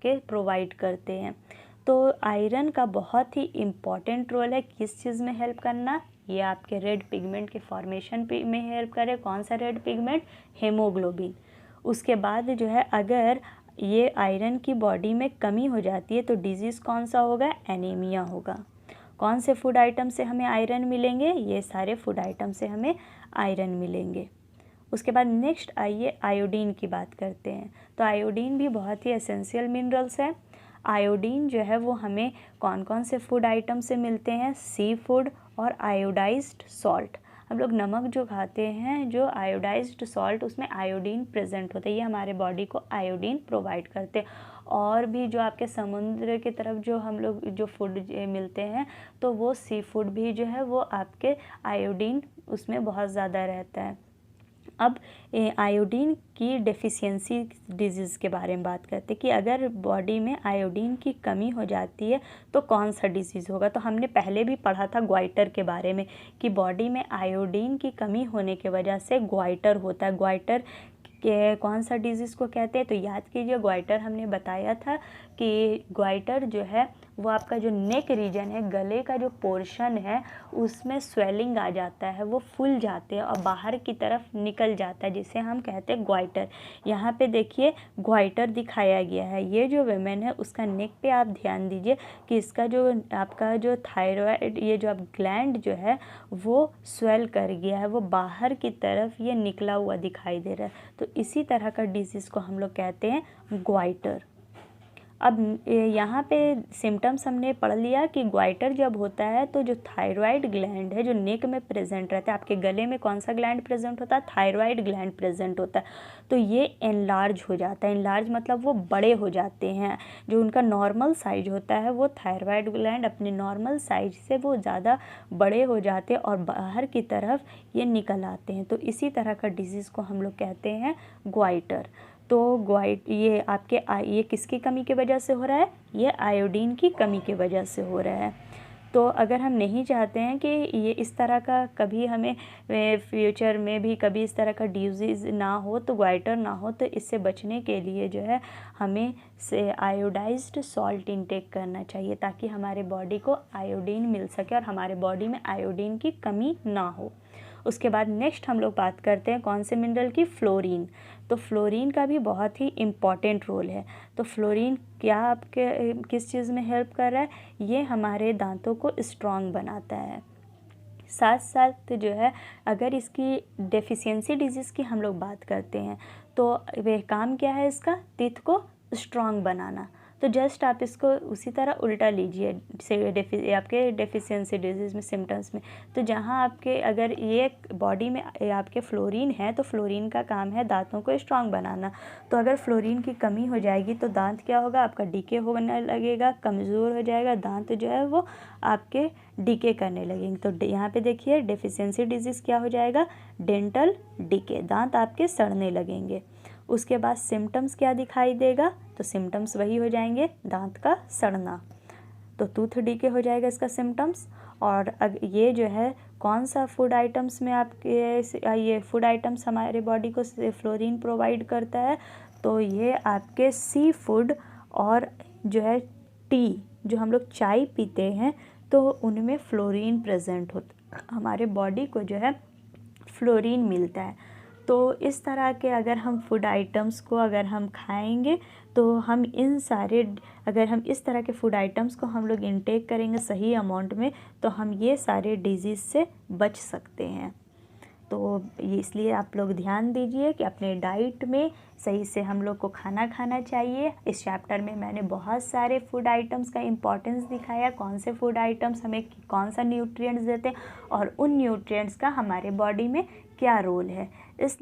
के प्रोवाइड करते हैं। तो आयरन का बहुत ही इम्पॉर्टेंट रोल है किस चीज़ में हेल्प करना, ये आपके रेड पिगमेंट के फॉर्मेशन में हेल्प करे। कौन सा रेड पिगमेंट? हेमोग्लोबिन। उसके बाद जो है अगर ये आयरन की बॉडी में कमी हो जाती है तो डिजीज़ कौन सा होगा? एनीमिया होगा। कौन से फूड आइटम से हमें आयरन मिलेंगे? ये सारे फूड आइटम से हमें आयरन मिलेंगे। उसके बाद नेक्स्ट आइए आयोडीन की बात करते हैं। तो आयोडीन भी बहुत ही एसेंशियल मिनरल्स है। आयोडीन जो है वो हमें कौन कौन से फूड आइटम से मिलते हैं? सी फूड और आयोडाइज्ड सॉल्ट। हम लोग नमक जो खाते हैं, जो आयोडाइज्ड सॉल्ट, उसमें आयोडीन प्रेजेंट होता है, ये हमारे बॉडी को आयोडीन प्रोवाइड करते हैं। और भी जो आपके समुद्र की तरफ जो हम लोग जो फूड मिलते हैं तो वो सी फूड भी जो है वो आपके आयोडीन उसमें बहुत ज़्यादा रहता है। अब आयोडीन की डेफिशिएंसी डिजीज़ के बारे में बात करते हैं कि अगर बॉडी में आयोडीन की कमी हो जाती है तो कौन सा डिजीज़ होगा। तो हमने पहले भी पढ़ा था ग्वाइटर के बारे में कि बॉडी में आयोडीन की कमी होने की वजह से ग्वाइटर होता है। ग्वाइटर के कौन सा डिजीज़ को कहते हैं? तो याद कीजिए, ग्वाइटर हमने बताया था कि ग्वाइटर जो है वो आपका जो नेक रीजन है, गले का जो पोर्शन है, उसमें स्वेलिंग आ जाता है, वो फूल जाते हैं और बाहर की तरफ निकल जाता है, जिसे हम कहते हैं ग्वाइटर। यहाँ पे देखिए ग्वाइटर दिखाया गया है। ये जो वुमेन है उसका नेक पे आप ध्यान दीजिए कि इसका जो आपका जो थायराइड, ये जो आप ग्लैंड जो है वो स्वेल कर गया है, वो बाहर की तरफ ये निकला हुआ दिखाई दे रहा है। तो इसी तरह का डिजीज़ को हम लोग कहते हैं ग्वाइटर। अब यहाँ पे सिम्टम्स हमने पढ़ लिया कि ग्वाइटर जब होता है तो जो थायराइड ग्लैंड है जो नेक में प्रेजेंट रहता है, आपके गले में कौन सा ग्लैंड प्रेजेंट होता है? थायराइड ग्लैंड प्रेजेंट होता है। तो ये एनलार्ज हो जाता है। एनलार्ज मतलब वो बड़े हो जाते हैं। जो उनका नॉर्मल साइज होता है वो थायराइड ग्लैंड अपने नॉर्मल साइज से वो ज़्यादा बड़े हो जाते हैं और बाहर की तरफ ये निकल आते हैं। तो इसी तरह का डिजीज़ को हम लोग कहते हैं ग्वाइटर। तो ये आपके ये किसकी कमी की वजह से हो रहा है? ये आयोडीन की कमी की वजह से हो रहा है। तो अगर हम नहीं चाहते हैं कि ये इस तरह का कभी हमें फ्यूचर में भी कभी इस तरह का डिजीज़ ना हो, तो ग्वाइटर ना हो, तो इससे बचने के लिए जो है हमें से आयोडाइज्ड सॉल्ट इंटेक करना चाहिए ताकि हमारे बॉडी को आयोडीन मिल सके और हमारे बॉडी में आयोडीन की कमी ना हो। उसके बाद नेक्स्ट हम लोग बात करते हैं कौन से मिनरल की? फ्लोरीन। तो फ्लोरीन का भी बहुत ही इम्पॉर्टेंट रोल है। तो फ्लोरीन क्या आपके किस चीज़ में हेल्प कर रहा है? ये हमारे दांतों को स्ट्रॉन्ग बनाता है। साथ साथ जो है अगर इसकी डेफिशिएंसी डिजीज़ की हम लोग बात करते हैं तो वह काम क्या है इसका? टीथ को स्ट्रॉन्ग बनाना। तो जस्ट आप इसको उसी तरह उल्टा लीजिए से आपके डेफिशिएंसी डिजीज़ में सिम्टम्स में। तो जहाँ आपके अगर ये बॉडी में आपके फ्लोरीन है तो फ्लोरीन का काम है दांतों को स्ट्रॉन्ग बनाना। तो अगर फ्लोरीन की कमी हो जाएगी तो दांत क्या होगा? आपका डीके होने लगेगा, कमज़ोर हो जाएगा, दांत जो है वो आपके डीके करने लगेंगे। तो यहाँ पे देखिए डेफिशिएंसी डिजीज़ क्या हो जाएगा? डेंटल डीके, दांत आपके सड़ने लगेंगे। उसके बाद सिम्टम्स क्या दिखाई देगा? तो सिम्टम्स वही हो जाएंगे, दांत का सड़ना। तो टूथ डीके हो जाएगा इसका सिम्टम्स। और ये जो है कौन सा फूड आइटम्स में आपके ये फूड आइटम्स हमारे बॉडी को फ्लोरीन प्रोवाइड करता है? तो ये आपके सी फूड और जो है टी, जो हम लोग चाय पीते हैं तो उनमें फ्लोरीन प्रेजेंट होता है, हमारे बॉडी को जो है फ्लोरीन मिलता है। तो इस तरह के अगर हम फूड आइटम्स को अगर हम खाएंगे तो हम अगर हम इस तरह के फूड आइटम्स को हम लोग इंटेक करेंगे सही अमाउंट में तो हम ये सारे डिजीज़ से बच सकते हैं। तो इसलिए आप लोग ध्यान दीजिए कि अपने डाइट में सही से हम लोग को खाना खाना चाहिए। इस चैप्टर में मैंने बहुत सारे फूड आइटम्स का इम्पोर्टेंस दिखाया, कौन से फूड आइटम्स हमें कौन सा न्यूट्रिएंट्स देते हैं और उन न्यूट्रिएंट्स का हमारे बॉडी में क्या रोल है। इस